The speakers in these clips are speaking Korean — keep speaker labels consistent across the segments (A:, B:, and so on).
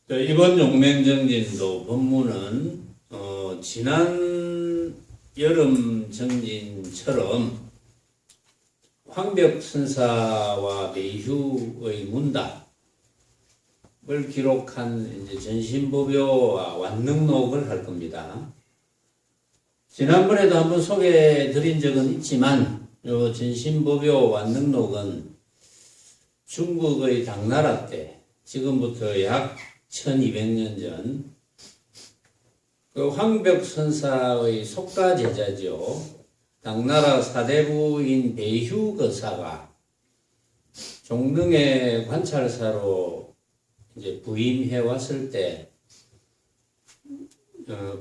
A: 이번 용맹정진도 법문은 지난 여름 정진처럼 황벽선사와 매휴의 문답을 기록한 이제 전신법요와 완능록을 할 겁니다. 지난번에도 한번 소개해 드린 적은 있지만 요 전신법요 완능록은 중국의 당나라 때 지금부터 약 1200년 전 그 황벽선사의 속가 제자죠. 당나라 사대부인 배휴거사가 종릉의 관찰사로 이제 부임해 왔을 때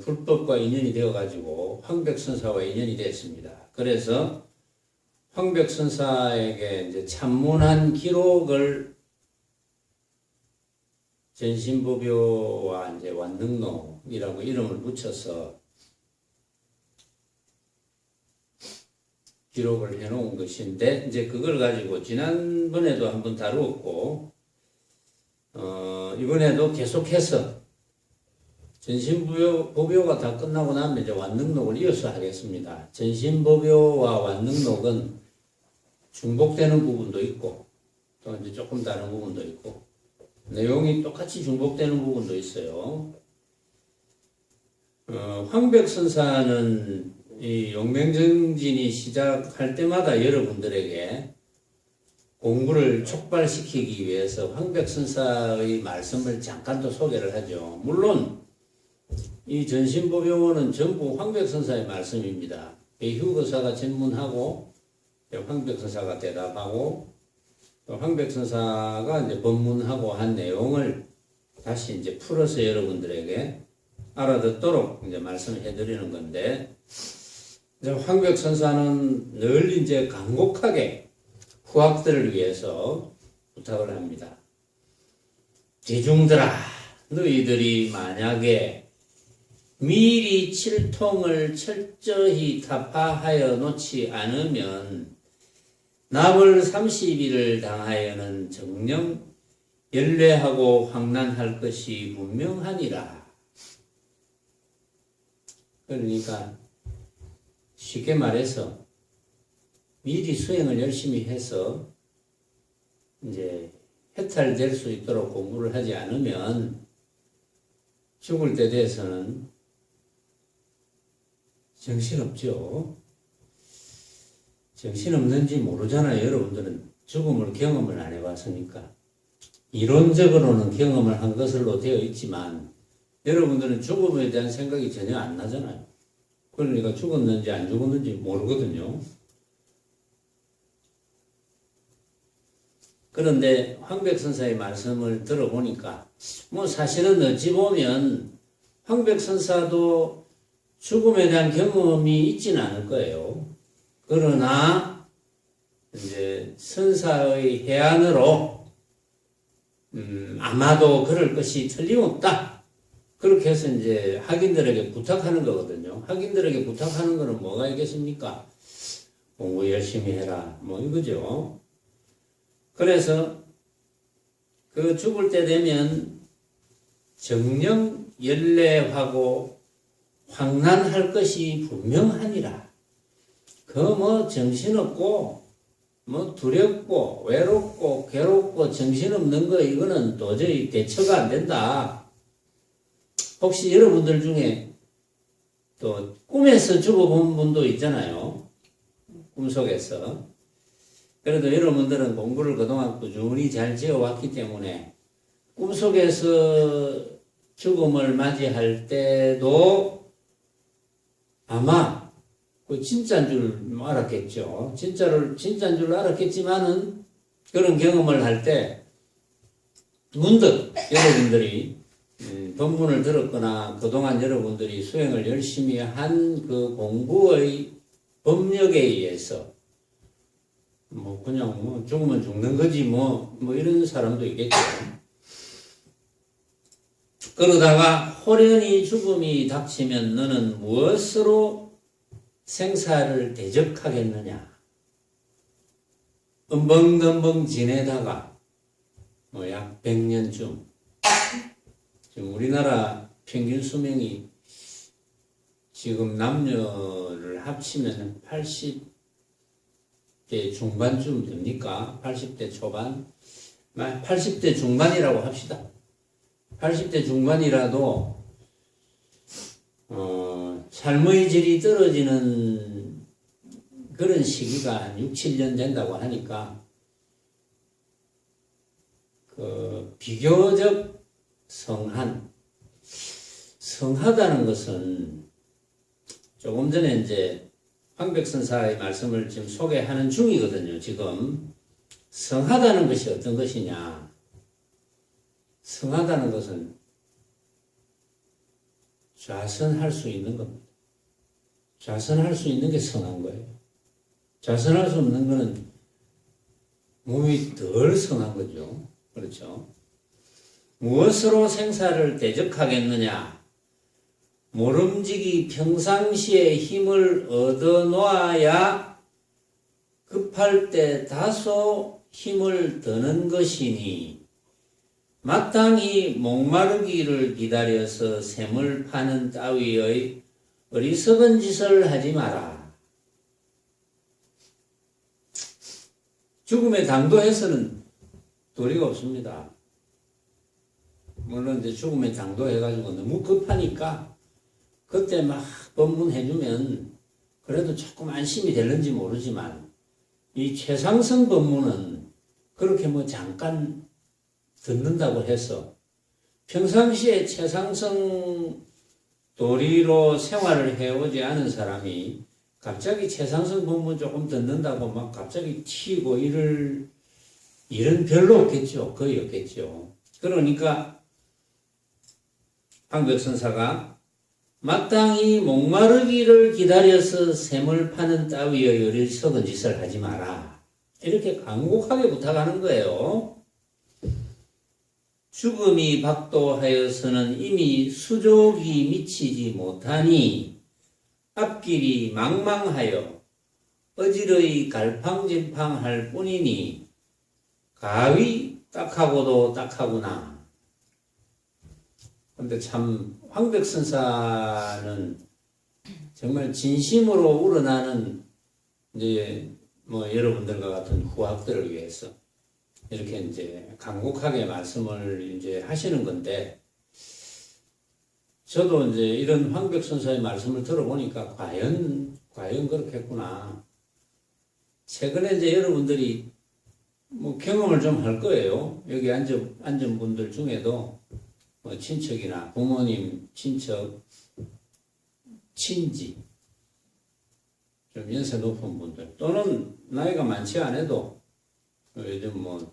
A: 불법과 인연이 되어 가지고 황벽선사와 인연이 됐습니다. 그래서 황벽선사에게 이제 참문한 기록을 전신법요와 이제 완능록이라고 이름을 붙여서 기록을 해놓은 것인데, 이제 그걸 가지고 지난번에도 한번 다루었고, 이번에도 계속해서 전신법요가 다 끝나고 나면 이제 완능록을 이어서 하겠습니다. 전신법요와 완능록은 중복되는 부분도 있고, 또 이제 조금 다른 부분도 있고, 내용이 똑같이 중복되는 부분도 있어요. 황벽선사는 이 용맹정진이 시작할 때마다 여러분들에게 공부를 촉발시키기 위해서 황벽선사의 말씀을 잠깐 더 소개를 하죠. 물론 이 전신법요는 전부 황벽선사의 말씀입니다. 배휴거사가 전문하고 황벽선사가 대답하고 또 황벽선사가 이제 법문하고 한 내용을 다시 이제 풀어서 여러분들에게 알아듣도록 이제 말씀을 해드리는 건데, 이제 황벽선사는 늘 이제 간곡하게 후학들을 위해서 부탁을 합니다. 대중들아, 너희들이 만약에 미리 칠통을 철저히 타파하여 놓지 않으면 납을 30일을 당하여는 정령 연례하고 황난할 것이 분명하니라. 그러니까 쉽게 말해서 미리 수행을 열심히 해서 이제 해탈될 수 있도록 공부를 하지 않으면 죽을 때 돼서는 정신없죠. 정신없는지 모르잖아요. 여러분들은 죽음을 경험을 안 해봤으니까. 이론적으로는 경험을 한 것으로 되어 있지만 여러분들은 죽음에 대한 생각이 전혀 안 나잖아요. 그러니까 죽었는지 안 죽었는지 모르거든요. 그런데 황벽선사의 말씀을 들어보니까 뭐 사실은 어찌 보면 황벽선사도 죽음에 대한 경험이 있지는 않을 거예요. 그러나 이제 선사의 해안으로 아마도 그럴 것이 틀림없다. 그렇게 해서 이제 학인들에게 부탁하는 거거든요. 학인들에게 부탁하는 거는 뭐가 있겠습니까? 공부 열심히 해라. 뭐 이거죠. 그래서 그 죽을 때 되면 정령 연례하고 황난할 것이 분명하니라. 그 뭐 정신없고 뭐 두렵고 외롭고 괴롭고 정신없는 거 이거는 도저히 대처가 안 된다. 혹시 여러분들 중에 또 꿈에서 죽어본 분도 있잖아요. 꿈속에서. 그래도 여러분들은 공부를 그동안 꾸준히 잘 지어왔기 때문에 꿈속에서 죽음을 맞이할 때도 아마 그 진짜인 줄 알았겠죠. 진짜인 줄 알았겠지만은 그런 경험을 할 때 문득 여러분들이 법문을 들었거나 그동안 여러분들이 수행을 열심히 한 그 공부의 법력에 의해서 뭐 그냥 뭐 죽으면 죽는 거지 뭐 이런 사람도 있겠죠. 그러다가 호련히 죽음이 닥치면 너는 무엇으로 생사를 대적하겠느냐. 엄벙덤벙 지내다가 약 100년쯤 지금 우리나라 평균 수명이 지금 남녀를 합치면 80대 중반쯤 됩니까? 80대 초반? 80대 중반이라고 합시다. 80대 중반이라도 삶의 질이 떨어지는 그런 시기가 한 6, 7년 된다고 하니까 비교적 성하다는 것은 조금 전에 이제 황백선사의 말씀을 지금 소개하는 중이거든요. 지금 성하다는 것이 어떤 것이냐? 성하다는 것은 좌선할 수 있는 겁니다. 좌선할 수 있는 게 성한 거예요. 좌선할 수 없는 거는 몸이 덜 성한 거죠. 그렇죠? 무엇으로 생사를 대적하겠느냐? 모름지기 평상시에 힘을 얻어놓아야 급할 때 다소 힘을 드는 것이니 마땅히 목마르기를 기다려서 샘을 파는 따위의 어리석은 짓을 하지 마라. 죽음에 당도해서는 도리가 없습니다. 물론 이제 죽음에 당도해가지고 너무 급하니까 그때 막 법문해주면 그래도 조금 안심이 될는지 모르지만 이 최상승 법문은 그렇게 뭐 잠깐 듣는다고 해서 평상시에 최상승 도리로 생활을 해오지 않은 사람이 갑자기 최상승 법문 조금 듣는다고 막 갑자기 튀고 일은 별로 없겠죠. 거의 없겠죠. 그러니까 황백선사가 마땅히 목마르기를 기다려서 샘을 파는 따위의 어리석은 짓을 하지 마라. 이렇게 간곡하게 부탁하는 거예요. 죽음이 박도하여서는 이미 수족이 미치지 못하니 앞길이 망망하여 어지러이 갈팡질팡할 뿐이니 가위 딱하고도 딱하구나. 근데 참 황백선사는 정말 진심으로 우러나는 이제 뭐 여러분들과 같은 후학들을 위해서 이렇게 이제 간곡하게 말씀을 이제 하시는 건데, 저도 이제 이런 황백선사의 말씀을 들어보니까 과연 그렇겠구나. 최근에 이제 여러분들이 뭐 경험을 좀 할 거예요. 여기 앉은 분들 중에도 뭐 친척이나 부모님, 친척, 친지, 좀 연세 높은 분들, 또는 나이가 많지 않아도 요즘 뭐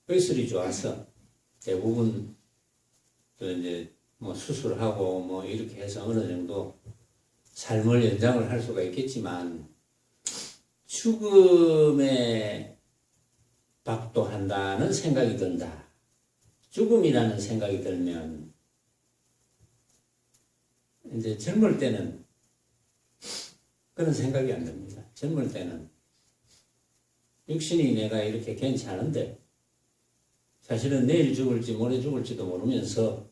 A: 의술이 좋아서 대부분 또 이제 뭐 수술하고 뭐 이렇게 해서 어느 정도 삶을 연장을 할 수가 있겠지만 죽음에 박도한다는 생각이 든다. 죽음이라는 생각이 들면 이제 젊을 때는 그런 생각이 안 듭니다. 젊을 때는 육신이 내가 이렇게 괜찮은데 사실은 내일 죽을지 모레 죽을지도 모르면서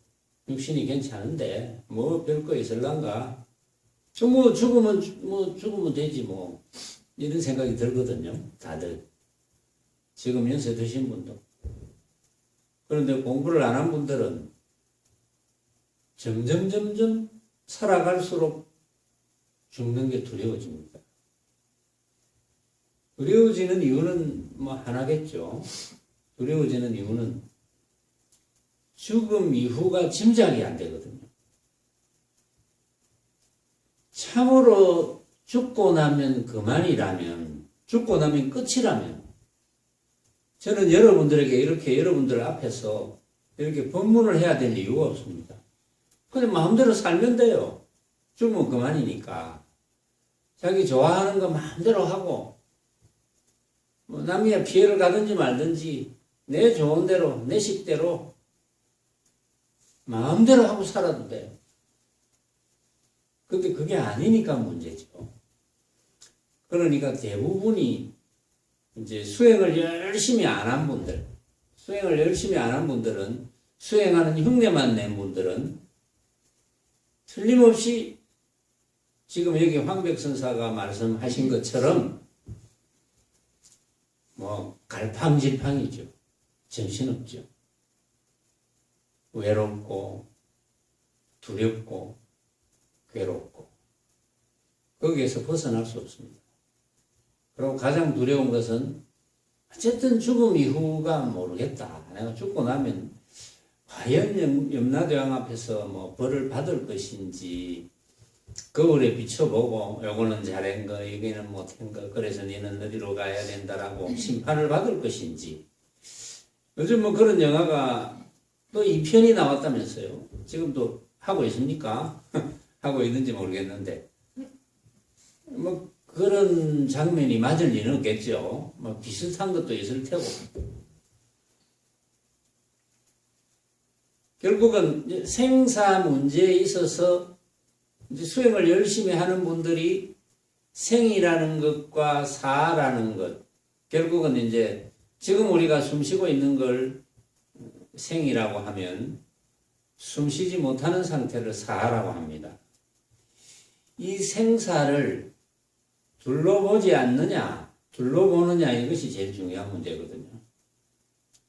A: 육신이 괜찮은데 뭐 별거 있을란가? 뭐 죽으면 되지 뭐 이런 생각이 들거든요. 다들 지금 연세 드신 분도. 그런데 공부를 안 한 분들은 점점 살아갈수록 죽는 게 두려워집니다. 두려워지는 이유는 뭐 하나겠죠. 두려워지는 이유는 죽음 이후가 짐작이 안 되거든요. 참으로 죽고 나면 그만이라면, 죽고 나면 끝이라면, 저는 여러분들에게 이렇게 여러분들 앞에서 이렇게 법문을 해야 될 이유가 없습니다. 그냥 마음대로 살면 돼요. 죽으면 그만이니까. 자기 좋아하는 거 마음대로 하고, 뭐 남이 피해를 가든지 말든지 내 좋은 대로, 내 식대로 마음대로 하고 살아도 돼요. 근데 그게 아니니까 문제죠. 그러니까 대부분이 이제 수행을 열심히 안 한 분들은 수행하는 흉내만 낸 분들은 틀림없이 지금 여기 황백선사가 말씀하신 것처럼 갈팡질팡이죠. 정신없죠. 외롭고 두렵고 괴롭고 거기에서 벗어날 수 없습니다. 그리고 가장 두려운 것은 어쨌든 죽음 이후가 모르겠다. 내가 죽고 나면 과연 염라대왕 앞에서 벌을 받을 것인지 거울에 비춰보고 요거는 잘한 거 여기는 못한 거 그래서 너는 어디로 가야 된다라고 심판을 받을 것인지 요즘 그런 영화가 또 2편이 나왔다면서요. 지금도 하고 있습니까? 하고 있는지 모르겠는데 그런 장면이 맞을 리는 없겠죠. 비슷한 것도 있을 테고 결국은 생사 문제에 있어서 이제 수행을 열심히 하는 분들이 생이라는 것과 사라는 것, 결국은 이제 지금 우리가 숨 쉬고 있는 걸 생이라고 하면 숨 쉬지 못하는 상태를 사라고 합니다. 이 생사를 둘러보지 않느냐, 둘러보느냐 이것이 제일 중요한 문제거든요.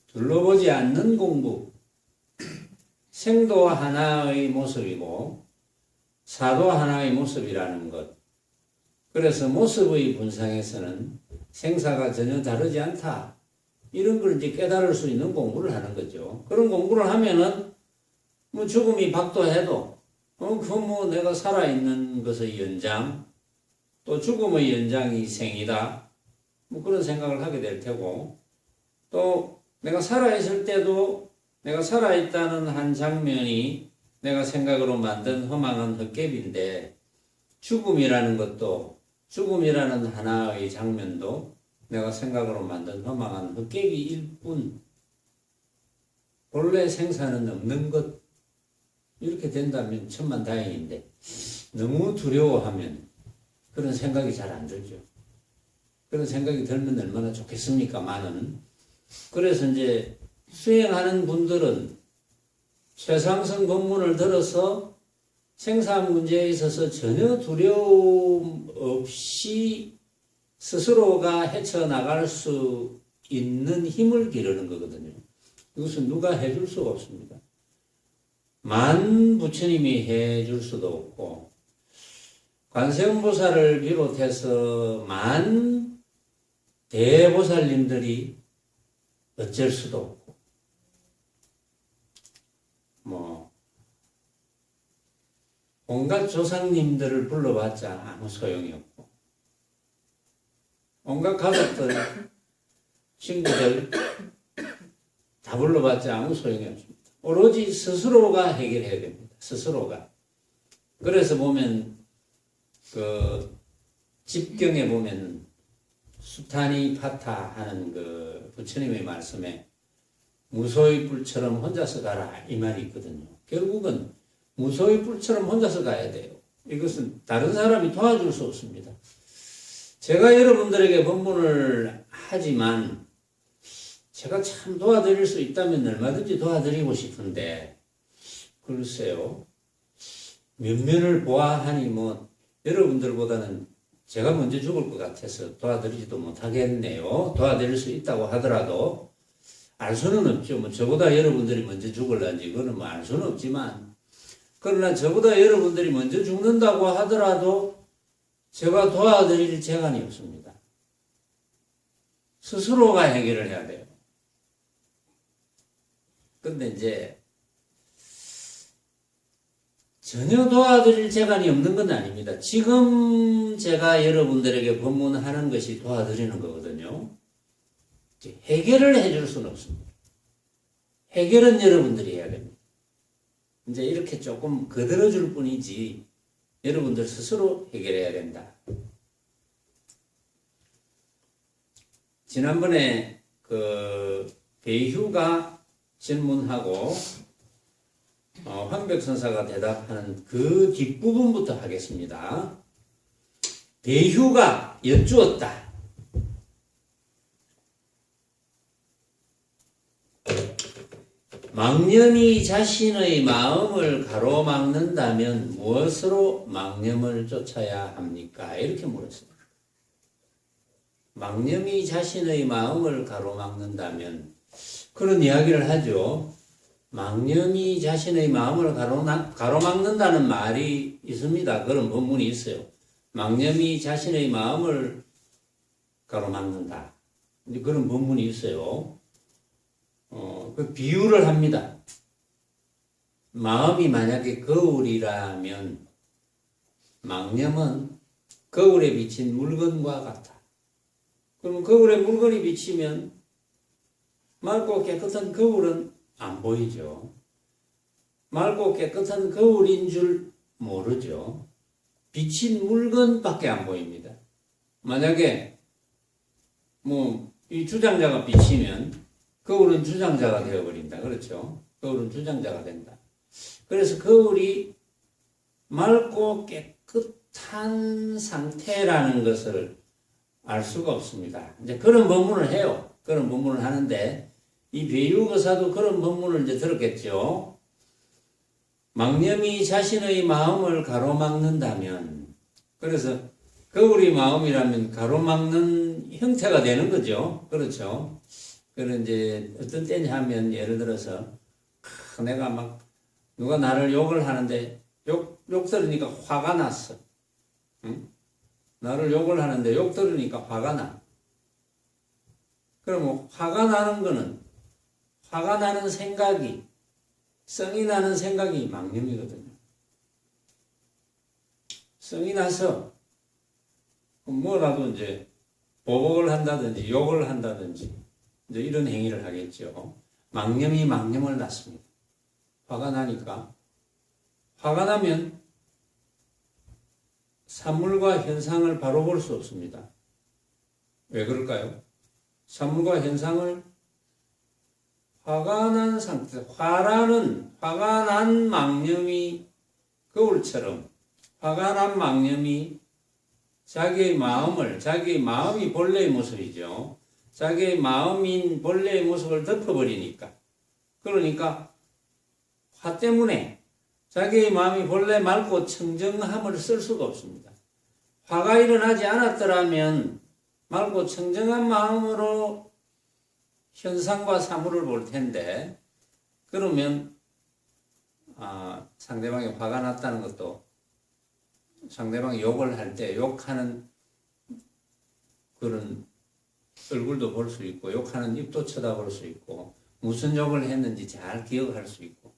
A: 둘러보지 않는 공부, 생도 하나의 모습이고 사도 하나의 모습이라는 것. 그래서 모습의 분상에서는 생사가 전혀 다르지 않다. 이런 걸 이제 깨달을 수 있는 공부를 하는 거죠. 그런 공부를 하면은 죽음이 박도해도 내가 살아있는 것의 연장, 또 죽음의 연장이 생이다. 그런 생각을 하게 될 테고, 또 내가 살아있을 때도 내가 살아있다는 한 장면이 내가 생각으로 만든 허망한 헛개비인데 죽음이라는 것도 죽음이라는 하나의 장면도 내가 생각으로 만든 허망한 헛개비일 뿐 본래 생사는 없는 것 이렇게 된다면 천만다행인데 너무 두려워하면 그런 생각이 잘 안 들죠. 그런 생각이 들면 얼마나 좋겠습니까만은. 그래서 이제 수행하는 분들은 최상승 법문을 들어서 생사 문제에 있어서 전혀 두려움 없이 스스로가 헤쳐나갈 수 있는 힘을 기르는 거거든요. 이것은 누가 해줄 수가 없습니다. 만 부처님이 해줄 수도 없고 관세음보살을 비롯해서 만 대보살님들이 어쩔 수도 없고 온갖 조상님들을 불러봤자 아무 소용이 없고 온갖 가족들, 친구들 다 불러봤자 아무 소용이 없습니다. 오로지 스스로가 해결해야 됩니다. 스스로가. 그래서 보면 집경에 보면 수타니 파타 하는 부처님의 말씀에 무소의 뿔처럼 혼자서 가라 이 말이 있거든요. 결국은 무소의 뿔처럼 혼자서 가야 돼요. 이것은 다른 사람이 도와줄 수 없습니다. 제가 여러분들에게 법문을 하지만 제가 참 도와드릴 수 있다면 얼마든지 도와드리고 싶은데 글쎄요. 면면을 보아하니 여러분들보다는 제가 먼저 죽을 것 같아서 도와드리지도 못하겠네요. 도와드릴 수 있다고 하더라도 알 수는 없죠. 저보다 여러분들이 먼저 죽을런지 그거는 알 수는 없지만 그러나 저보다 여러분들이 먼저 죽는다고 하더라도 제가 도와드릴 재간이 없습니다. 스스로가 해결을 해야 돼요. 근데 이제 전혀 도와드릴 재간이 없는 건 아닙니다. 지금 제가 여러분들에게 법문하는 것이 도와드리는 거거든요. 해결을 해줄 수는 없습니다. 해결은 여러분들이 해야 됩니다. 이제 이렇게 조금 거들어줄 뿐이지 여러분들 스스로 해결해야 된다. 지난번에 배휴가 질문하고 황백선사가 대답하는 그 뒷부분부터 하겠습니다. 배휴가 여쭈었다. 망념이 자신의 마음을 가로막는다면 무엇으로 망념을 쫓아야 합니까? 이렇게 물었어요. 망념이 자신의 마음을 가로막는다면 그런 이야기를 하죠. 망념이 자신의 마음을 가로막는다는 말이 있습니다. 그런 본문이 있어요. 망념이 자신의 마음을 가로막는다. 그런 본문이 있어요. 그 비유를 합니다. 마음이 만약에 거울이라면 망념은 거울에 비친 물건과 같아. 그러면 거울에 물건이 비치면 맑고 깨끗한 거울은 안 보이죠. 맑고 깨끗한 거울인 줄 모르죠. 비친 물건밖에 안 보입니다. 만약에 이 주장자가 비치면 거울은 주장자가 되어버린다. 그렇죠? 거울은 주장자가 된다. 그래서 거울이 맑고 깨끗한 상태라는 것을 알 수가 없습니다. 이제 그런 법문을 해요. 그런 법문을 하는데 이 배유거사도 그런 법문을 이제 들었겠죠. 망념이 자신의 마음을 가로막는다면, 그래서 거울이 마음이라면 가로막는 형태가 되는 거죠. 그렇죠? 그런 이제 어떤 때냐 하면 예를 들어서 내가 막 누가 나를 욕을 하는데 욕 들으니까 화가 났어. 응? 나를 욕을 하는데 욕 들으니까 화가 나. 그럼 화가 나는 거는 화가 나는 생각이 성이 나는 생각이 망념이거든요. 성이 나서 뭐라도 이제 보복을 한다든지 욕을 한다든지 이제 이런 행위를 하겠죠. 망념이 망념을 낳습니다. 화가 나니까. 화가 나면 사물과 현상을 바로 볼 수 없습니다. 왜 그럴까요? 사물과 현상을 화가 난 상태, 화가 난 망념이 거울처럼 화가 난 망념이 자기의 마음이 본래의 모습이죠. 자기의 마음인 본래의 모습을 덮어버리니까. 그러니까 화 때문에 자기의 마음이 본래 맑고 청정함을 쓸 수가 없습니다. 화가 일어나지 않았더라면 맑고 청정한 마음으로 현상과 사물을 볼 텐데, 그러면 상대방이 화가 났다는 것도 상대방이 욕을 할 때 욕하는 그런 얼굴도 볼 수 있고 욕하는 입도 쳐다볼 수 있고 무슨 욕을 했는지 잘 기억할 수 있고,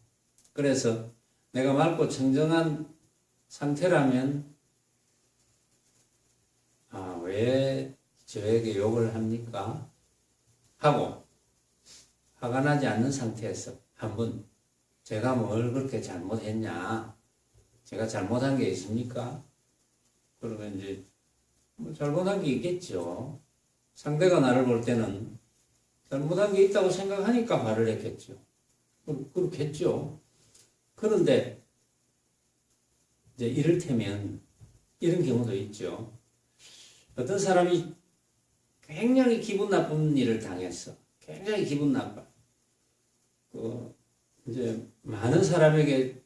A: 그래서 내가 맑고 청정한 상태라면 왜 저에게 욕을 합니까? 하고 화가 나지 않는 상태에서 한번 제가 뭘 그렇게 잘못했냐? 제가 잘못한 게 있습니까? 그러면 이제 잘못한 게 있겠죠. 상대가 나를 볼 때는 잘못한 게 있다고 생각하니까 말을 했겠죠. 그렇겠죠. 그런데 이제 이를테면 이런 경우도 있죠. 어떤 사람이 굉장히 기분 나쁜 일을 당했어. 굉장히 기분 나빠. 이제 많은 사람에게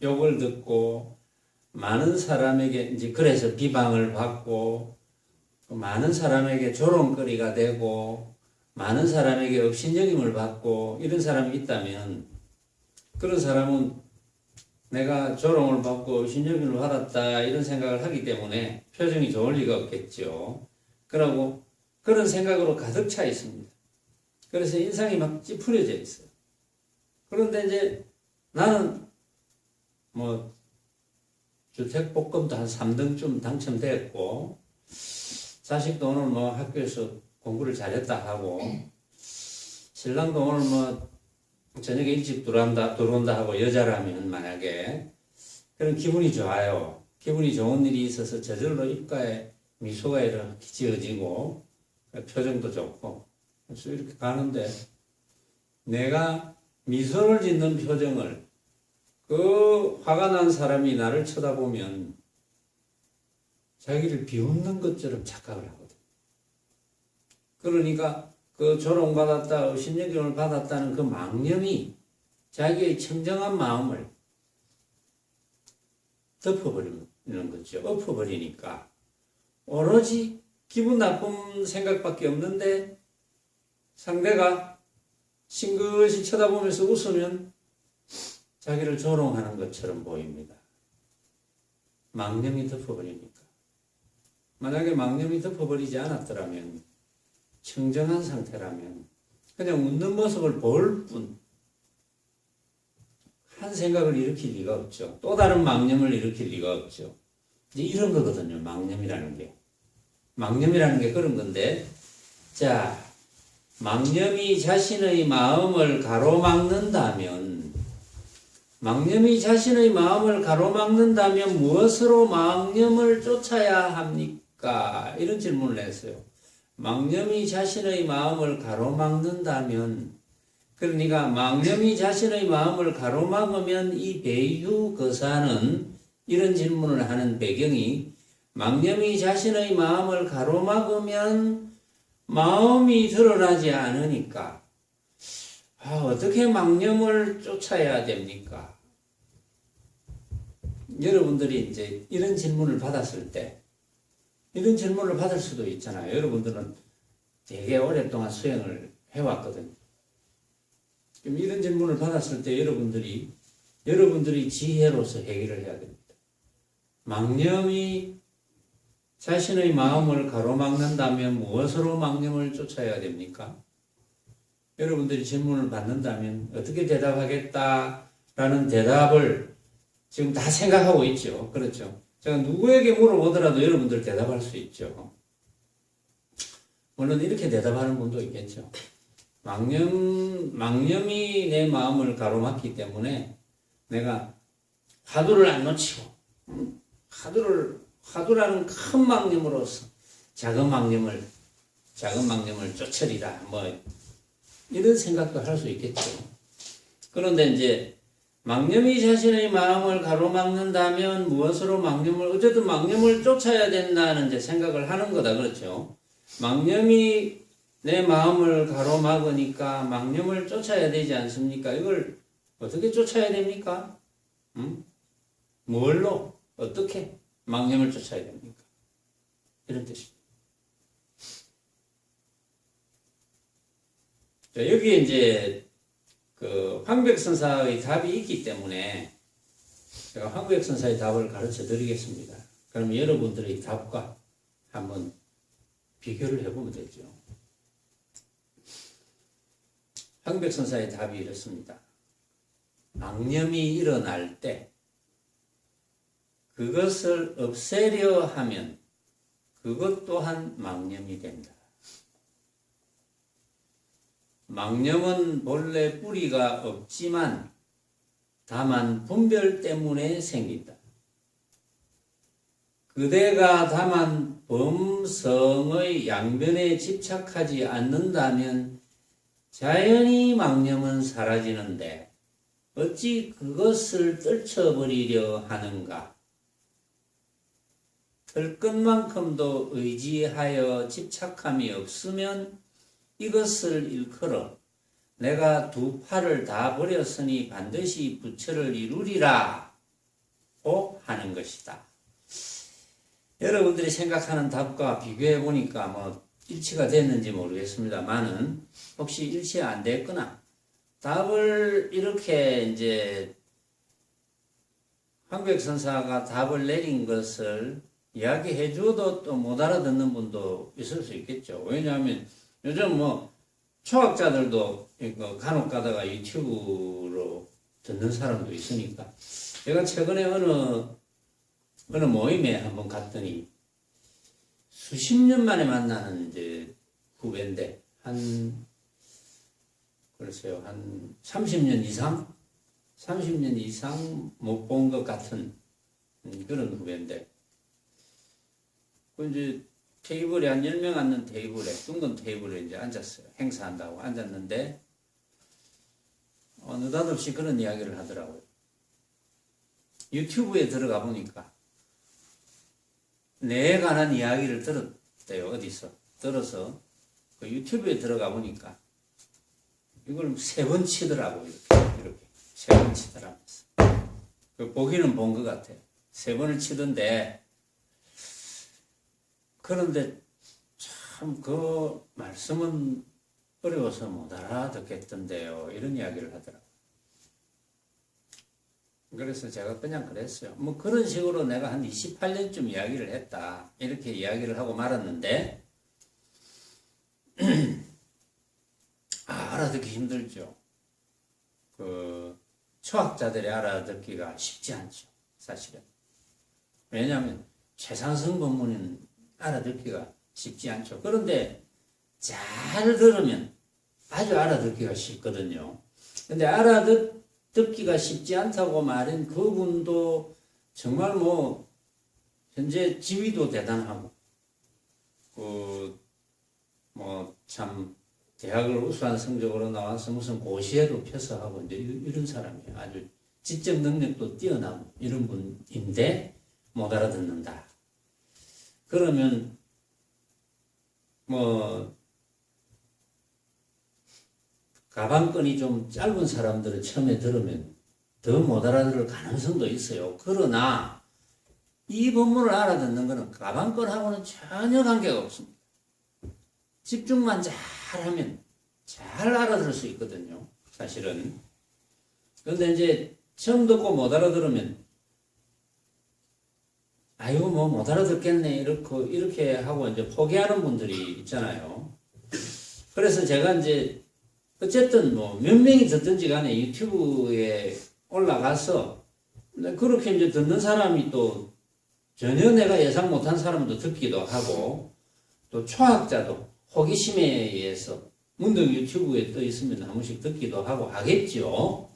A: 욕을 듣고 많은 사람에게 이제 그래서 비방을 받고 많은 사람에게 조롱거리가 되고 많은 사람에게 업신여김을 받고 이런 사람이 있다면 그런 사람은 내가 조롱을 받고 업신여김을 받았다 이런 생각을 하기 때문에 표정이 좋을 리가 없겠죠. 그러고 그런 생각으로 가득 차 있습니다. 그래서 인상이 막 찌푸려져 있어요. 그런데 이제 나는 주택복권도 한 3등쯤 당첨됐고 자식도 오늘 학교에서 공부를 잘했다 하고 신랑도 오늘 저녁에 일찍 들어온다 하고 여자라면 만약에 그런 기분이 좋아요. 기분이 좋은 일이 있어서 저절로 입가에 미소가 이렇게 지어지고 표정도 좋고 그래서 이렇게 가는데 내가 미소를 짓는 표정을 그 화가 난 사람이 나를 쳐다보면 자기를 비웃는 것처럼 착각을 하거든. 그러니까 그 조롱받았다, 의심여김을 받았다는 그 망념이 자기의 청정한 마음을 덮어버리는 거죠. 엎어버리니까 오로지 기분 나쁜 생각밖에 없는데 상대가 싱긋이 쳐다보면서 웃으면 자기를 조롱하는 것처럼 보입니다. 망념이 덮어버리니까. 만약에 망념이 덮어버리지 않았더라면, 청정한 상태라면 그냥 웃는 모습을 볼 뿐 한 생각을 일으킬 리가 없죠. 또 다른 망념을 일으킬 리가 없죠. 이제 이런 거거든요. 망념이라는 게. 망념이라는 게 그런 건데, 자, 망념이 자신의 마음을 가로막는다면 무엇으로 망념을 쫓아야 합니까? 이런 질문을 했어요. 망념이 자신의 마음을 가로막는다면, 그러니까 망념이 자신의 마음을 가로막으면 이 배유거사는 이런 질문을 하는 배경이, 망념이 자신의 마음을 가로막으면 마음이 드러나지 않으니까 어떻게 망념을 쫓아야 됩니까? 여러분들이 이제 이런 질문을 받았을 때, 이런 질문을 받을 수도 있잖아요. 여러분들은 되게 오랫동안 수행을 해왔거든요. 그럼 이런 질문을 받았을 때 여러분들이 지혜로서 해결을 해야 됩니다. 망념이 자신의 마음을 가로막는다면 무엇으로 망념을 쫓아야 됩니까? 여러분들이 질문을 받는다면 어떻게 대답하겠다라는 대답을 지금 다 생각하고 있죠. 그렇죠? 제가 누구에게 물어보더라도 여러분들 대답할 수 있죠. 물론 이렇게 대답하는 분도 있겠죠. 망념이 내 마음을 가로막기 때문에 내가 화두를 안 놓치고, 화두라는 큰 망념으로서 작은 망념을 쫓으리라, 이런 생각도 할 수 있겠죠. 그런데 이제 망념이 자신의 마음을 가로막는다면 무엇으로 어쨌든 망념을 쫓아야 된다는 이제 생각을 하는 거다. 그렇죠? 망념이 내 마음을 가로막으니까 망념을 쫓아야 되지 않습니까? 이걸 어떻게 쫓아야 됩니까? 뭘로? 어떻게 망념을 쫓아야 됩니까? 이런 뜻입니다. 자, 여기에 이제 황백선사의 답이 있기 때문에 제가 황백선사의 답을 가르쳐 드리겠습니다. 그럼 여러분들의 답과 한번 비교를 해보면 되죠. 황백선사의 답이 이렇습니다. 망념이 일어날 때 그것을 없애려 하면 그것 또한 망념이 된다. 망념은 본래 뿌리가 없지만 다만 분별 때문에 생긴다. 그대가 다만 범성의 양변에 집착하지 않는다면 자연히 망념은 사라지는데 어찌 그것을 떨쳐버리려 하는가? 털끝만큼도 의지하여 집착함이 없으면 이것을 일컬어 내가 두 팔을 다 버렸으니 반드시 부처를 이루리라 고 하는 것이다. 여러분들이 생각하는 답과 비교해 보니까 일치가 됐는지 모르겠습니다만은 혹시 일치 안 됐거나 답을 이렇게 이제 황백선사가 답을 내린 것을 이야기해 줘도 또 못 알아듣는 분도 있을 수 있겠죠. 왜냐하면 요즘 초학자들도 간혹 가다가 유튜브로 듣는 사람도 있으니까. 제가 최근에 어느 모임에 한번 갔더니 수십 년 만에 만나는 이제 후배인데 글쎄요, 한 30년 이상 못 본 것 같은 그런 후배인데, 이제 테이블에 한 10명 앉는 테이블에, 둥근 테이블에 이제 앉았어요. 행사한다고 앉았는데, 느닷없이 그런 이야기를 하더라고요. 유튜브에 들어가 보니까, 내에 관한 이야기를 들었대요. 어디서. 들어서, 그 유튜브에 들어가 보니까 이걸 3번 치더라고. 이렇게 3번 치더라면서. 그 보기는 본 것 같아요. 3번을 치던데, 그런데 참 그 말씀은 어려워서 못 알아듣겠던데요. 이런 이야기를 하더라고요. 그래서 제가 그냥 그랬어요. 뭐 그런 식으로 내가 한 28년쯤 이야기를 했다. 이렇게 이야기를 하고 말았는데, 알아듣기 힘들죠. 그 초학자들이 알아듣기가 쉽지 않죠. 사실은. 왜냐하면 최상승 법문은 알아듣기가 쉽지 않죠. 그런데 잘 들으면 아주 알아듣기가 쉽거든요. 근데 알아듣기가 쉽지 않다고 말한 그분도 정말 뭐 현재 지위도 대단하고 참 대학을 우수한 성적으로 나와서 무슨 고시에도 펴서 하고 이제 이런 사람이에요. 아주 지적 능력도 뛰어나고 이런 분인데 못 알아듣는다. 그러면 뭐 가방끈이 좀 짧은 사람들은 처음에 들으면 더 못 알아들을 가능성도 있어요. 그러나 이 본문을 알아듣는 것은 가방끈하고는 전혀 관계가 없습니다. 집중만 잘하면 잘 알아들을 수 있거든요. 사실은. 그런데 이제 처음 듣고 못 알아들으면 아유 뭐 못 알아듣겠네 이렇게 하고 이제 포기하는 분들이 있잖아요. 그래서 제가 이제 어쨌든 뭐 몇 명이 듣든지 간에 유튜브에 올라가서 그렇게 이제 듣는 사람이 또 전혀 내가 예상 못한 사람도 듣기도 하고 또 초학자도 호기심에 의해서 문득 유튜브에 떠 있으면 한 번씩 듣기도 하고 하겠죠.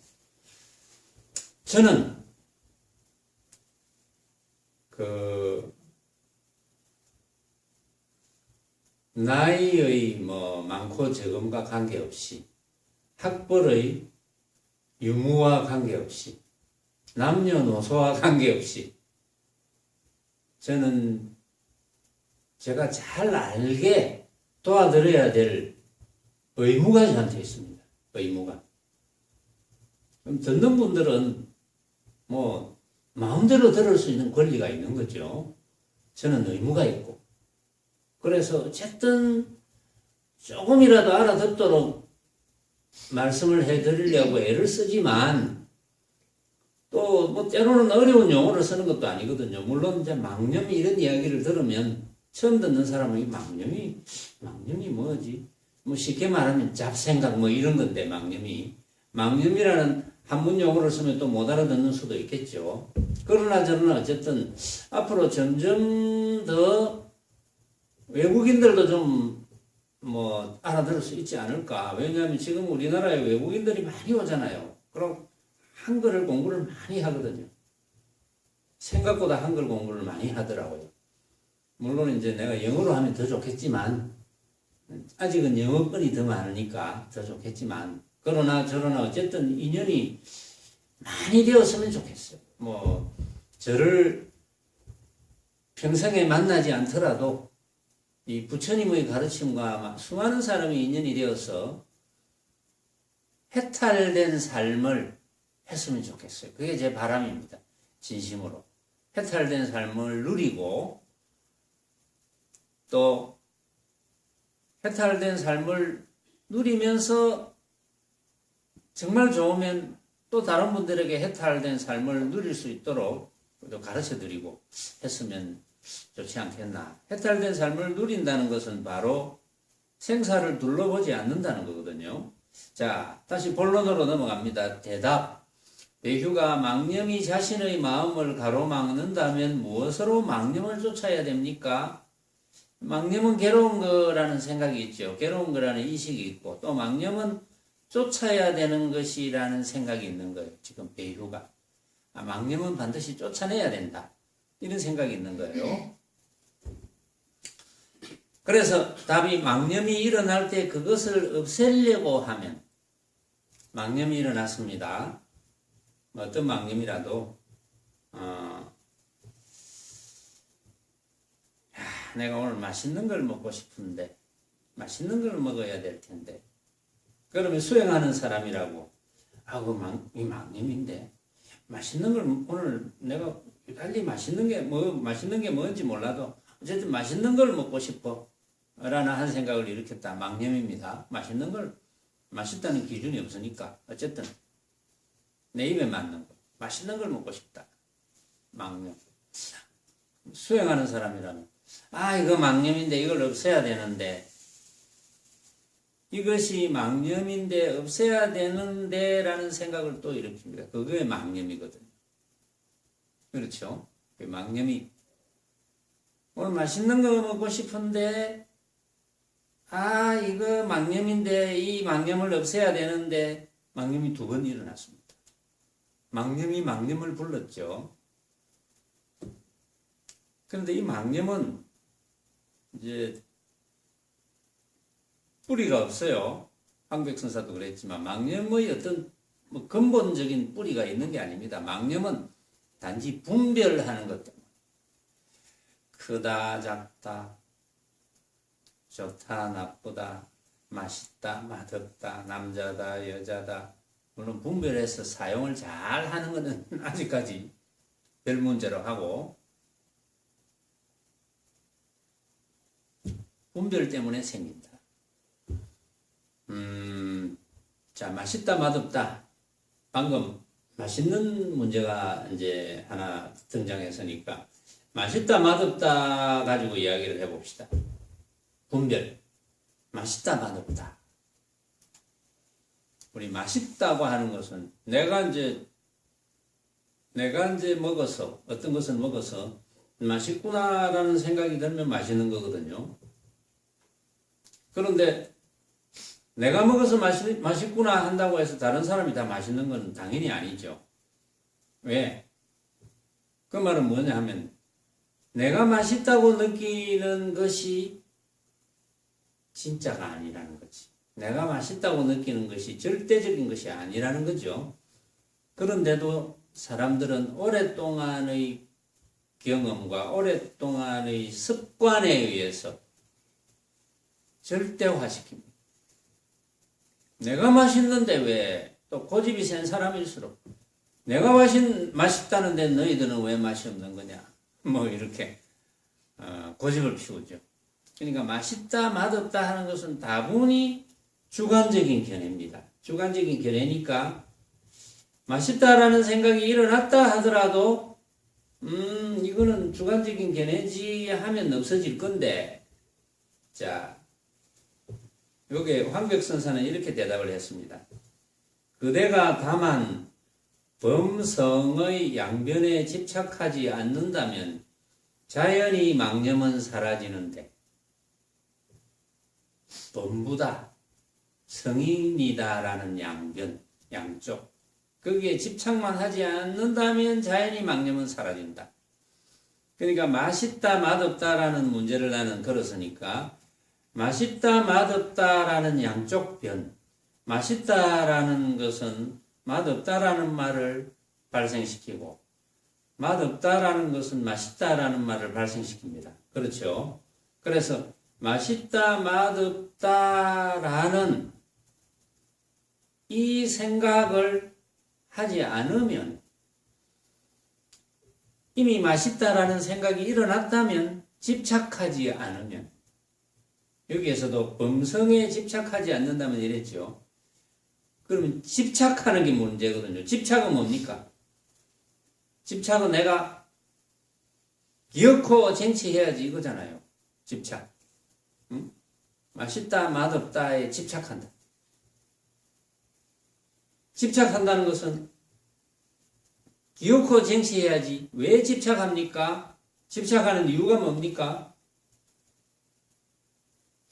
A: 저는 나이의 뭐 많고 적음과 관계없이 학벌의 유무와 관계없이 남녀노소와 관계없이 저는 제가 잘 알게 도와드려야 될 의무가 저한테 있습니다. 의무가. 그럼 듣는 분들은 뭐 마음대로 들을 수 있는 권리가 있는 거죠. 저는 의무가 있고. 그래서 어쨌든 조금이라도 알아듣도록 말씀을 해드리려고 애를 쓰지만 또 뭐 때로는 어려운 용어를 쓰는 것도 아니거든요. 물론 이제 망념이 이런 이야기를 들으면 처음 듣는 사람은 이 망념이 뭐지? 뭐 쉽게 말하면 잡생각 뭐 이런 건데 망념이라는 한문 용어를 쓰면 또 못 알아듣는 수도 있겠죠. 그러나 저는 어쨌든 앞으로 점점 더 외국인들도 좀 뭐 알아들을 수 있지 않을까. 왜냐하면 지금 우리나라에 외국인들이 많이 오잖아요. 그럼 한글을 공부를 많이 하거든요. 생각보다 한글 공부를 많이 하더라고요. 물론 이제 내가 영어로 하면 더 좋겠지만 아직은 영어권이 더 많으니까 더 좋겠지만 그러나 저러나 어쨌든 인연이 많이 되었으면 좋겠어요. 뭐 저를 평생에 만나지 않더라도 이 부처님의 가르침과 수많은 사람이 인연이 되어서 해탈된 삶을 했으면 좋겠어요. 그게 제 바람입니다. 진심으로. 해탈된 삶을 누리고 또 해탈된 삶을 누리면서 정말 좋으면 또 다른 분들에게 해탈된 삶을 누릴 수 있도록 가르쳐드리고 했으면 좋지 않겠나. 해탈된 삶을 누린다는 것은 바로 생사를 둘러보지 않는다는 거거든요. 자, 다시 본론으로 넘어갑니다. 대답. 배휴가 망념이 자신의 마음을 가로막는다면 무엇으로 망념을 쫓아야 됩니까? 망념은 괴로운 거라는 생각이 있죠. 괴로운 거라는 인식이 있고 또 망념은 쫓아야 되는 것이라는 생각이 있는 거예요. 지금 배휴가. 망념은 반드시 쫓아내야 된다. 이런 생각이 있는 거예요. 그래서 답이 망념이 일어날 때 그것을 없애려고 하면 망념이 일어났습니다. 어떤 망념이라도 내가 오늘 맛있는 걸 먹고 싶은데 맛있는 걸 먹어야 될 텐데. 그러면 수행하는 사람이라고, 이 망념인데, 맛있는 걸 오늘 내가 달리 맛있는 게 뭔지 몰라도, 어쨌든 맛있는 걸 먹고 싶어. 라는 한 생각을 일으켰다. 망념입니다. 맛있는 걸, 맛있다는 기준이 없으니까. 어쨌든, 내 입에 맞는 거. 맛있는 걸 먹고 싶다. 망념. 수행하는 사람이라면, 이거 망념인데 이걸 없애야 되는데, 이것이 망념인데 없애야 되는데 라는 생각을 또 일으킵니다. 그게 망념이거든요. 그렇죠? 그 망념이 오늘 맛있는 거 먹고 싶은데 이거 망념인데 이 망념을 없애야 되는데 망념이 2번 일어났습니다. 망념이 망념을 불렀죠. 그런데 이 망념은 이제 뿌리가 없어요. 황백선사도 그랬지만 망념의 어떤 근본적인 뿌리가 있는 게 아닙니다. 망념은 단지 분별하는 것 때문에 크다 작다 좋다 나쁘다 맛있다 맛없다 남자다 여자다 물론 분별해서 사용을 잘 하는 것은 아직까지 별 문제로 하고 분별 때문에 생긴다. 자, 맛있다, 맛없다. 방금 맛있는 문제가 이제 하나 등장했으니까 맛있다, 맛없다 가지고 이야기를 해봅시다. 분별. 맛있다, 맛없다. 우리 맛있다고 하는 것은 내가 이제 먹어서, 어떤 것을 먹어서 맛있구나라는 생각이 들면 맛있는 거거든요. 그런데 내가 먹어서 맛있구나 한다고 해서 다른 사람이 다 맛있는 건 당연히 아니죠. 왜? 그 말은 뭐냐 하면 내가 맛있다고 느끼는 것이 진짜가 아니라는 거지. 내가 맛있다고 느끼는 것이 절대적인 것이 아니라는 거죠. 그런데도 사람들은 오랫동안의 경험과 오랫동안의 습관에 의해서 절대화시킵니다. 내가 맛있는데 왜 또 고집이 센 사람일수록 내가 맛있다는데 너희들은 왜 맛이 없는 거냐 뭐 이렇게 고집을 피우죠. 그러니까 맛있다 맛없다 하는 것은 다분히 주관적인 견해입니다. 주관적인 견해니까 맛있다라는 생각이 일어났다 하더라도 이거는 주관적인 견해지 하면 없어질 건데 자 여기에 황백선사는 이렇게 대답을 했습니다. 그대가 다만 범성의 양변에 집착하지 않는다면 자연히 망념은 사라지는데 범부다, 성인이다라는 양변, 양쪽 거기에 집착만 하지 않는다면 자연히 망념은 사라진다. 그러니까 맛있다 맛없다라는 문제를 나는 걸었으니까 맛있다 맛없다라는 양쪽 변 맛있다라는 것은 맛없다라는 말을 발생시키고 맛없다라는 것은 맛있다라는 말을 발생시킵니다. 그렇죠? 그래서 맛있다 맛없다라는 이 생각을 하지 않으면 이미 맛있다라는 생각이 일어났다면 집착하지 않으면 여기에서도 범성에 집착하지 않는다면 이랬죠. 그러면 집착하는 게 문제거든요. 집착은 뭡니까? 집착은 내가 기어코 쟁취해야지 이거잖아요. 집착. 응? 맛있다 맛없다에 집착한다. 집착한다는 것은 기어코 쟁취해야지. 왜 집착합니까? 집착하는 이유가 뭡니까?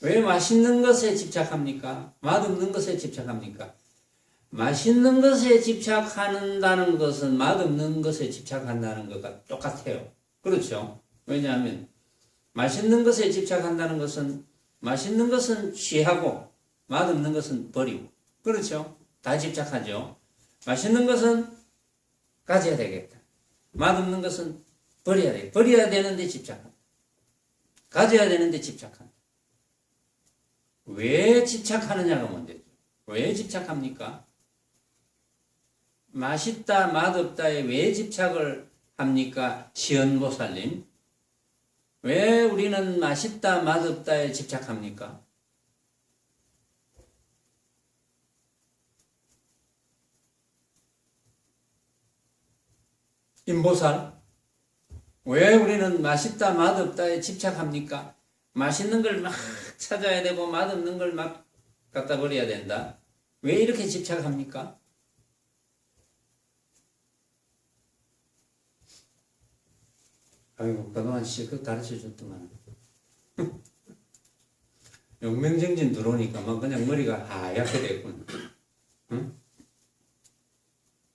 A: 왜 맛있는 것에 집착합니까? 맛없는 것에 집착합니까? 맛있는 것에 집착한다는 것은 맛없는 것에 집착한다는 것과 똑같아요. 그렇죠? 왜냐하면 맛있는 것에 집착한다는 것은 맛있는 것은 취하고 맛없는 것은 버리고 그렇죠? 다 집착하죠. 맛있는 것은 가져야 되겠다. 맛없는 것은 버려야 돼. 버려야 되는데 집착한다. 가져야 되는데 집착한다. 왜 집착하느냐가 문제죠. 왜 집착합니까? 맛있다, 맛없다에 왜 집착을 합니까? 시연보살님. 왜 우리는 맛있다, 맛없다에 집착합니까? 임보살. 왜 우리는 맛있다, 맛없다에 집착합니까? 맛있는 걸 막 찾아야 되고 맛없는 걸 막 갖다 버려야 된다. 왜 이렇게 집착합니까? 아이고, 그동안 실컷 가르쳐 줬더만. 용맹정진 들어오니까 막 그냥 머리가 하얗게 됐군. 응?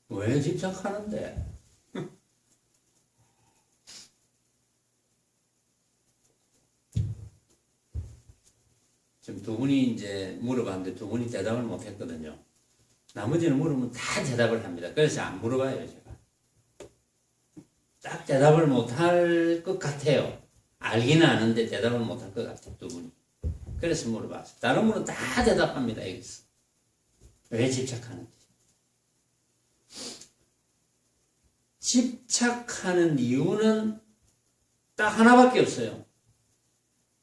A: 왜 집착하는데? 지금 두 분이 이제 물어봤는데 두 분이 대답을 못 했거든요. 나머지는 물으면 다 대답을 합니다. 그래서 안 물어봐요, 제가. 딱 대답을 못 할 것 같아요. 알기는 아는데 대답을 못 할 것 같아요, 두 분이. 그래서 물어봤어요. 다른 분은 다 대답합니다, 여기서. 왜 집착하는지. 집착하는 이유는 딱 하나밖에 없어요.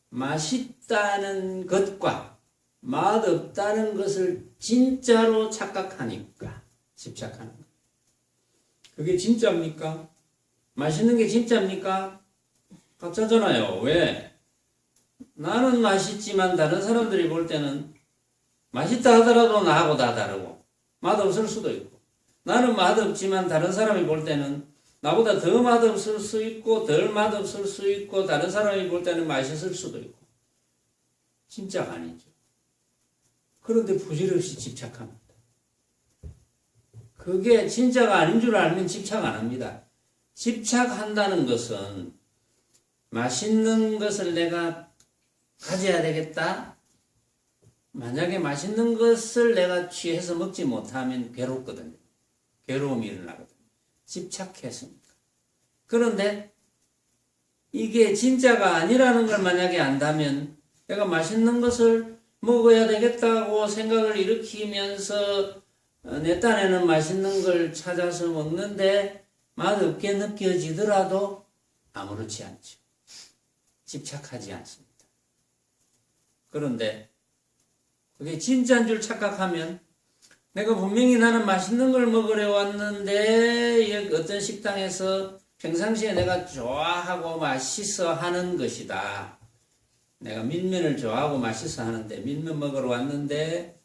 A: 맛있다는 것과 맛없다는 것을 진짜로 착각하니까 집착하는 거예요. 그게 진짜입니까? 맛있는 게 진짜입니까? 가짜잖아요. 왜? 나는 맛있지만 다른 사람들이 볼 때는 맛있다 하더라도 나하고 다 다르고 맛없을 수도 있고, 나는 맛없지만 다른 사람이 볼 때는 나보다 더 맛없을 수 있고 덜 맛없을 수 있고 다른 사람이 볼 때는 맛있을 수도 있고. 진짜가 아니죠. 그런데 부질없이 집착합니다. 그게 진짜가 아닌 줄 알면 집착 안 합니다. 집착한다는 것은 맛있는 것을 내가 가져야 되겠다. 만약에 맛있는 것을 내가 취해서 먹지 못하면 괴롭거든요. 괴로움이 일어나거든요. 집착했으니까. 그런데 이게 진짜가 아니라는 걸 만약에 안다면 내가 맛있는 것을 먹어야 되겠다고 생각을 일으키면서 내 딴에는 맛있는 걸 찾아서 먹는데 맛없게 느껴지더라도 아무렇지 않죠. 집착하지 않습니다. 그런데 그게 진짜인 줄 착각하면 내가 분명히 나는 맛있는 걸 먹으러 왔는데 어떤 식당에서 평상시에 내가 좋아하고 맛있어 하는 것이다. 내가 밀면을 좋아하고 맛있어 하는데 밀면 먹으러 왔는데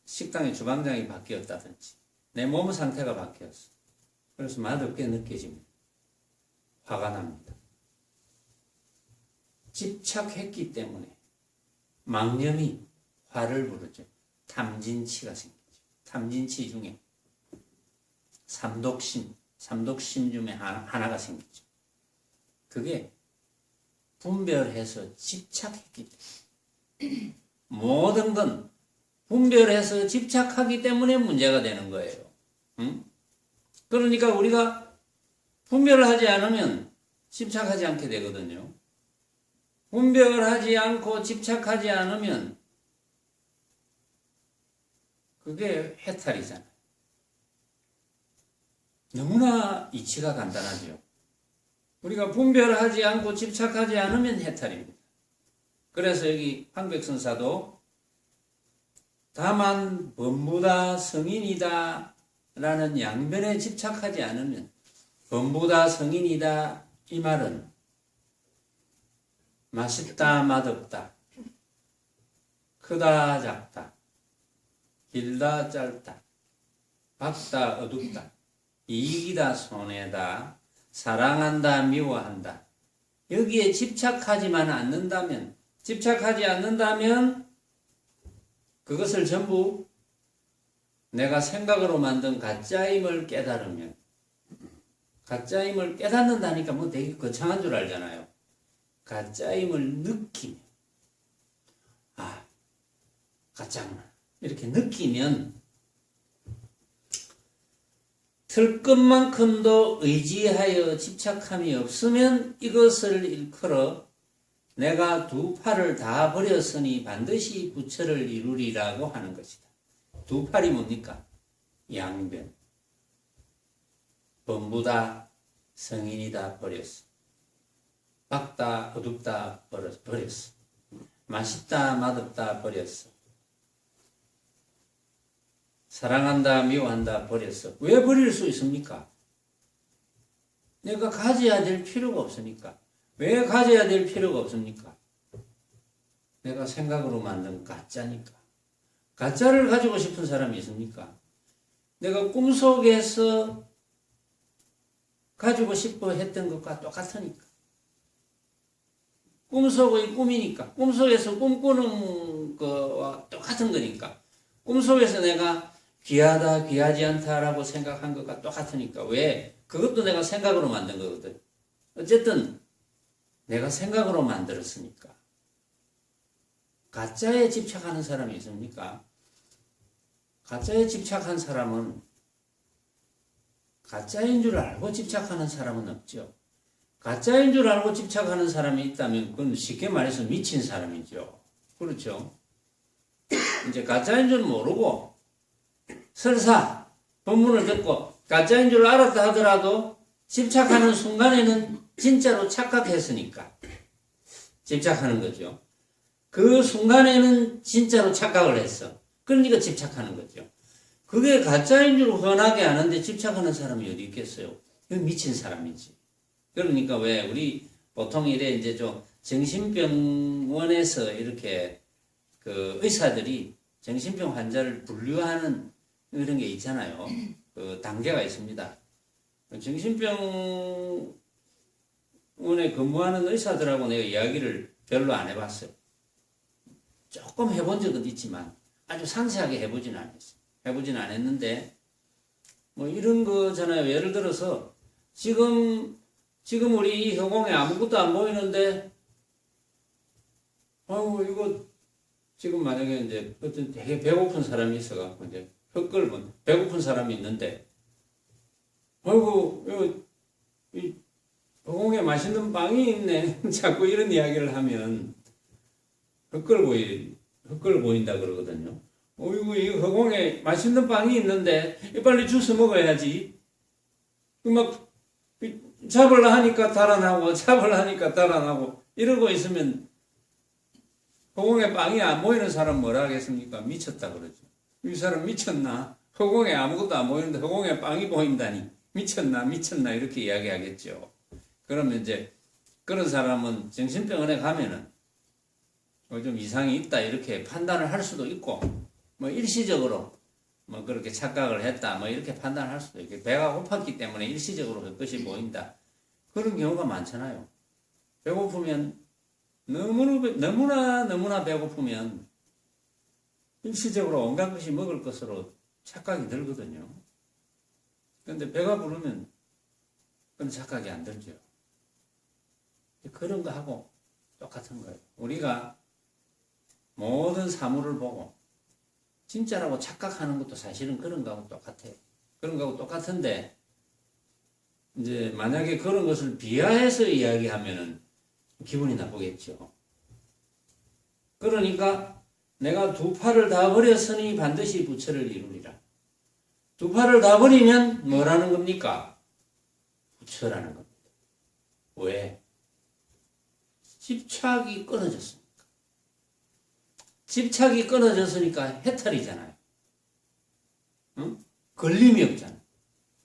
A: 식당의 주방장이 바뀌었다든지 내 몸 상태가 바뀌었어. 그래서 맛없게 느껴집니다. 화가 납니다. 집착했기 때문에 망념이 화를 부르죠. 탐진치가 생기죠. 탐진치 중에 삼독심 중에 하나가 생기죠. 그게 분별해서 집착했기 때문에 모든 건 분별해서 집착하기 때문에 문제가 되는 거예요. 응? 그러니까 우리가 분별을 하지 않으면 집착하지 않게 되거든요. 분별하지 않고 집착하지 않으면 그게 해탈이잖아요. 너무나 이치가 간단하죠. 우리가 분별하지 않고 집착하지 않으면 해탈입니다. 그래서 여기 황백선사도 다만 범부다 성인이다 라는 양변에 집착하지 않으면 범부다 성인이다 이 말은 맛있다 맛없다 크다 작다 길다 짧다 밝다 어둡다 이익이다 손해다 사랑한다 미워한다 여기에 집착하지만 않는다면 집착하지 않는다면 그것을 전부 내가 생각으로 만든 가짜임을 깨달으면 가짜임을 깨닫는다니까 뭐 되게 거창한 줄 알잖아요. 가짜임을 느끼면 아 가짜구나 이렇게 느끼면 틀 것만큼도 의지하여 집착함이 없으면 이것을 일컬어 내가 두 팔을 다 버렸으니 반드시 부처를 이루리라고 하는 것이다. 두 팔이 뭡니까? 양변. 범부다, 성인이다 버렸어. 밝다, 어둡다 버렸어. 맛있다, 맛없다 버렸어. 사랑한다, 미워한다 버렸어. 왜 버릴 수 있습니까? 내가 가져야 될 필요가 없으니까. 왜 가져야 될 필요가 없습니까? 내가 생각으로 만든 가짜니까. 가짜를 가지고 싶은 사람이 있습니까? 내가 꿈속에서 가지고 싶어 했던 것과 똑같으니까. 꿈속의 꿈이니까. 꿈속에서 꿈꾸는 거와 똑같은 거니까. 꿈속에서 내가 귀하다, 귀하지 않다라고 생각한 것과 똑같으니까. 왜? 그것도 내가 생각으로 만든 거거든. 어쨌든 내가 생각으로 만들었으니까. 가짜에 집착하는 사람이 있습니까? 가짜에 집착한 사람은 가짜인 줄 알고 집착하는 사람은 없죠. 가짜인 줄 알고 집착하는 사람이 있다면 그건 쉽게 말해서 미친 사람이죠. 그렇죠? 이제 가짜인 줄 모르고 설사 본문을 듣고 가짜인 줄 알았다 하더라도 집착하는 순간에는 진짜로 착각했으니까 집착하는 거죠. 그 순간에는 진짜로 착각을 했어. 그러니까 집착하는 거죠. 그게 가짜인 줄 훤하게 아는데 집착하는 사람이 어디 있겠어요? 이건 미친 사람이지. 그러니까 왜 우리 보통 이래 이제 좀 정신병원에서 이렇게 그 의사들이 정신병 환자를 분류하는 이런 게 있잖아요. 그 단계가 있습니다. 정신병원에 근무하는 의사들하고 내가 이야기를 별로 안 해봤어요. 조금 해본 적은 있지만 아주 상세하게 해보진 않았어요. 해보진 않았는데 뭐 이런 거잖아요. 예를 들어서 지금 우리 이 허공에 아무것도 안 보이는데 아이고 이거 지금 만약에 이제 어떤 되게 배고픈 사람이 있어갖고 이제 헛걸면 배고픈 사람이 있는데 아이고 이거 이 허공에 맛있는 빵이 있네. 자꾸 이런 이야기를 하면 헛걸 보인다 그러거든요. 어이구, 이 허공에 맛있는 빵이 있는데, 빨리 주스 먹어야지. 막, 잡으려 하니까 달아나고, 이러고 있으면, 허공에 빵이 안 보이는 사람 뭐라 하겠습니까? 미쳤다 그러죠. 이 사람 미쳤나? 허공에 아무것도 안 보이는데, 허공에 빵이 보인다니. 미쳤나, 이렇게 이야기하겠죠. 그러면 이제, 그런 사람은 정신병원에 가면은, 좀 이상이 있다, 이렇게 판단을 할 수도 있고, 뭐 일시적으로 뭐 그렇게 착각을 했다 뭐 이렇게 판단할 수도 있고 배가 고팠기 때문에 일시적으로 그것이 보인다 그런 경우가 많잖아요. 배고프면 너무나 배고프면 일시적으로 온갖 것이 먹을 것으로 착각이 들거든요. 그런데 배가 부르면 그건 착각이 안 들죠. 그런 거 하고 똑같은 거예요. 우리가 모든 사물을 보고 진짜라고 착각하는 것도 사실은 그런 거하고 똑같아요. 그런 거하고 똑같은데, 이제 만약에 그런 것을 비하해서 이야기하면은 기분이 나쁘겠죠. 그러니까 내가 두 팔을 다 버렸으니 반드시 부처를 이루리라. 두 팔을 다 버리면 뭐라는 겁니까? 부처라는 겁니다. 왜? 집착이 끊어졌습니다. 집착이 끊어졌으니까 해탈이잖아요. 응? 걸림이 없잖아요.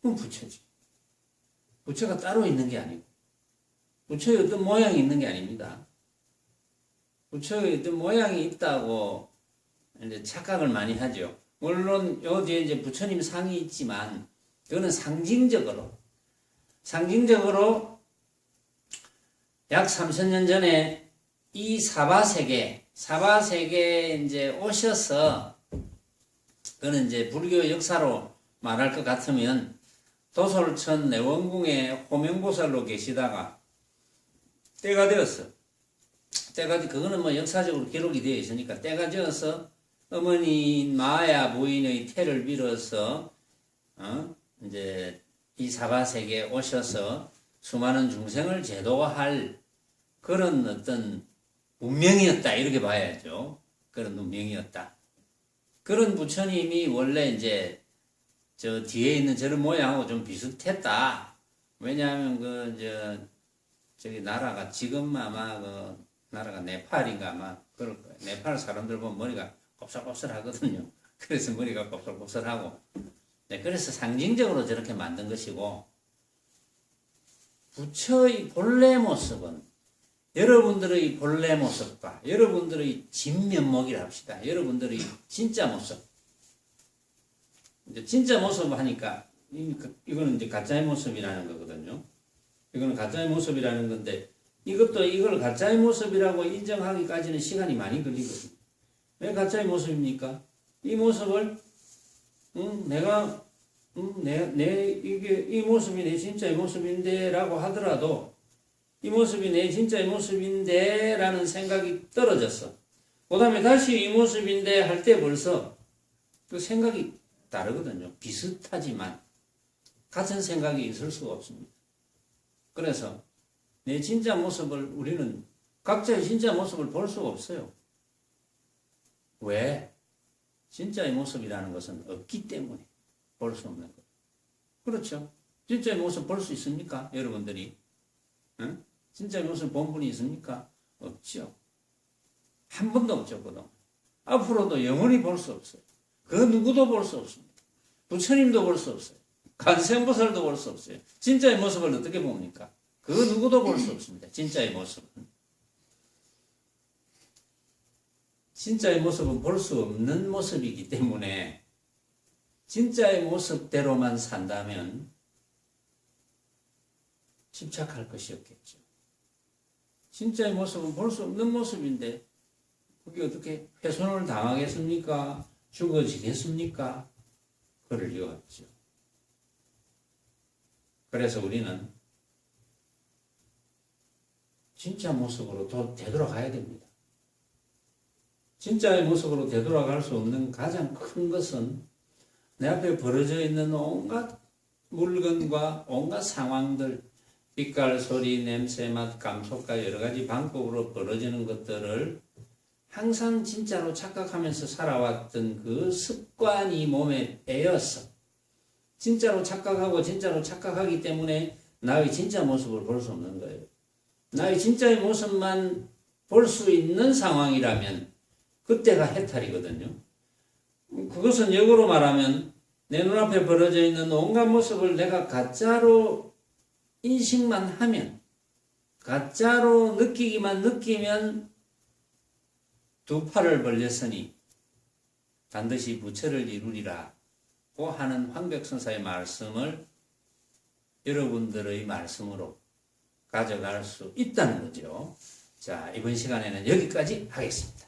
A: 그럼 부처지. 부처가 따로 있는 게 아니고 부처의 어떤 모양이 있는 게 아닙니다. 부처의 어떤 모양이 있다고 이제 착각을 많이 하죠. 물론 요 뒤에 이제 부처님 상이 있지만 그거는 상징적으로 약 3000년 전에 이 사바세계에 이제 오셔서, 그는 이제 불교 역사로 말할 것 같으면, 도솔천 내원궁에 호명보살로 계시다가, 때가 되었어. 그거는 뭐 역사적으로 기록이 되어 있으니까, 때가 되어서 어머니인 마야 부인의 태를 빌어서, 이제 이 사바세계에 오셔서 수많은 중생을 제도할 그런 어떤 운명이었다 이렇게 봐야죠. 그런 운명이었다. 그런 부처님이 원래 이제 저 뒤에 있는 저런 모양하고 좀 비슷했다. 왜냐하면 저기 나라가 지금 아마 그 나라가 네팔인가 아마 그럴 거예요. 네팔 사람들 보면 머리가 곱슬곱슬하거든요. 그래서 머리가 곱슬곱슬하고 네, 그래서 상징적으로 저렇게 만든 것이고 부처의 본래 모습은 여러분들의 본래 모습과 여러분들의 진면목이라 합시다. 여러분들의 진짜 모습. 이제 진짜 모습 하니까 이거는 이제 가짜의 모습이라는 거거든요. 이거는 가짜의 모습이라는 건데 이걸 가짜의 모습이라고 인정하기까지는 시간이 많이 걸리거든요. 왜 가짜의 모습입니까? 이 모습을 이 모습이 내 진짜의 모습인데 라고 하더라도 이 모습이 내 진짜의 모습인데 라는 생각이 떨어졌어. 그 다음에 다시 이 모습인데 할 때 벌써 그 생각이 다르거든요. 비슷하지만 같은 생각이 있을 수가 없습니다. 그래서 내 진짜 모습을 우리는 각자의 진짜 모습을 볼 수가 없어요. 왜? 진짜의 모습이라는 것은 없기 때문에 볼 수 없는 거예요. 그렇죠? 진짜의 모습 볼 수 있습니까? 여러분들이? 응? 진짜의 모습 본 분이 있습니까? 없죠. 한 번도 없죠. 그동안. 앞으로도 영원히 볼 수 없어요. 그 누구도 볼 수 없습니다. 부처님도 볼 수 없어요. 관세음보살도 볼 수 없어요. 진짜의 모습을 어떻게 봅니까? 그 누구도 볼 수 없습니다. 진짜의 모습은. 진짜의 모습은 볼 수 없는 모습이기 때문에 진짜의 모습대로만 산다면 집착할 것이 없겠죠. 진짜의 모습은 볼 수 없는 모습인데 그게 어떻게 훼손을 당하겠습니까? 죽어지겠습니까? 그럴 리가 없죠. 그래서 우리는 진짜 모습으로 되돌아가야 됩니다. 진짜의 모습으로 되돌아갈 수 없는 가장 큰 것은 내 앞에 벌어져 있는 온갖 물건과 온갖 상황들, 빛깔, 소리, 냄새, 맛, 감촉과 여러 가지 방법으로 벌어지는 것들을 항상 진짜로 착각하면서 살아왔던 그 습관이 몸에 배어서 진짜로 착각하고 진짜로 착각하기 때문에 나의 진짜 모습을 볼 수 없는 거예요. 나의 진짜의 모습만 볼 수 있는 상황이라면 그때가 해탈이거든요. 그것은 역으로 말하면 내 눈앞에 벌어져 있는 온갖 모습을 내가 가짜로 인식만 하면, 가짜로 느끼면 두 팔을 벌렸으니 반드시 부처를 이루리라고 하는 황벽선사의 말씀을 여러분들의 말씀으로 가져갈 수 있다는 거죠. 자, 이번 시간에는 여기까지 하겠습니다.